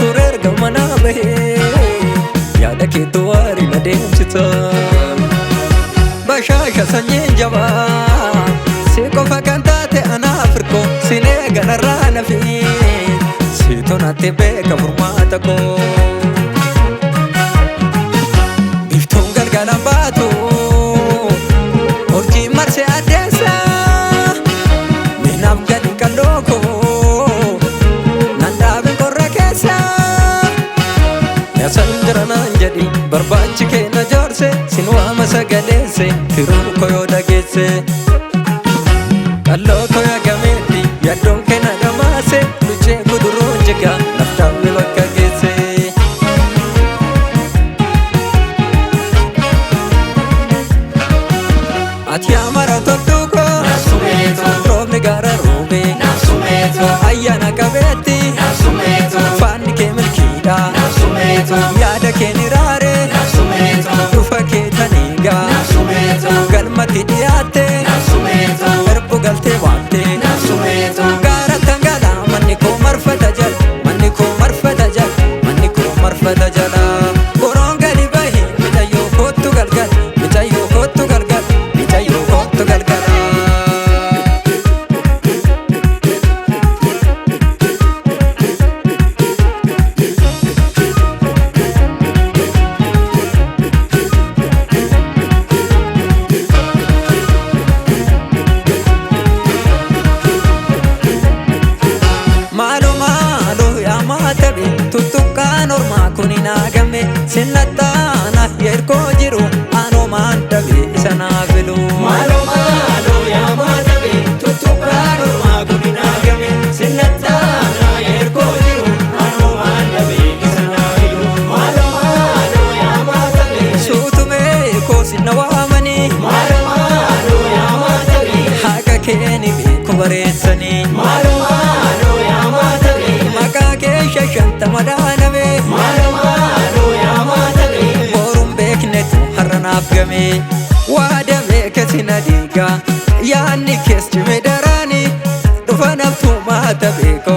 turer gamana bahe yaada kee tuwaari na deemsita bashasha sanyiin jabaa si qofa kan taate anaaf hirkoo sinee ganarraa nafi si tonaatti beeka furmaata koo biftuun galgalaan baatu urjii marsee addeessa minaaf gadi qalloo koo nan dhaabin qorra keessa yasan jira naan jedhi barbaachi kee na joorse sin waama sagaleesse firuu koo yoo dhageesse qalloo koo yaagameetti yaaddoon kee na dhamaase luchee kuduruun jiga naftaan milokka geesse ati amara toltuu koo roobni gaara roobe ayyaana qabeetti faanni kee milkiidha yaada kee ni raare dhufa kee taniiga galmatti dhiyaatte erbu galtee waamte gaara tangala manni koo marfata jala manni koo marfata jala manni koo marfata jala boroon gadi bahi micayyoo kootu galgal micayyoo kootu galgal micayyoo kootu galgala tuttuqqaan ormaa kun hin hagamne sinnattaana yerkoo jiru anomaan dhabe isa naaf filu tuttuqqaan ormaa kun hin hagamne sinnattaana yerkoo jiru anomaan dhabe isa naaf filu suutumee koo sinna waamanii haqa kee ni beeku bareessanii shanta madaaname boruun beeknetu har'anaaf game waadame kesina diiga yaanni kees cime daraani dhufa naftu maata beeko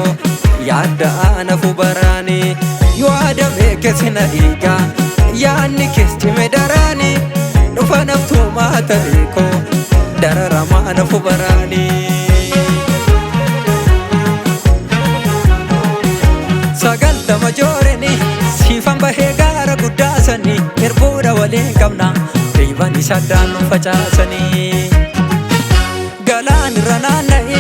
yaadda anafu baraani waadame kesina diiga yaanni kees cime daraani dhufa naftu maata beeko dararama anafu baraani sagaltama jooreni siifan bahee gaara guddaasanii erbuudha waliin qabna riiban isaddaan nu facaasanii galaan irra naanna'i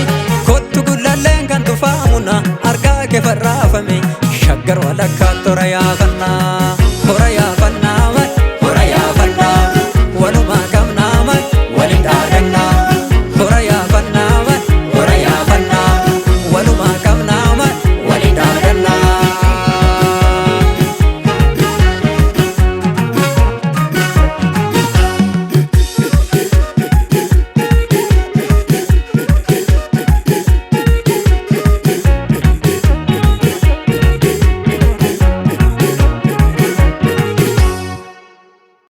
kottu gullalleen kan tufaamuna argaa kee farraafame shaggar walakkaan tora yaafannaa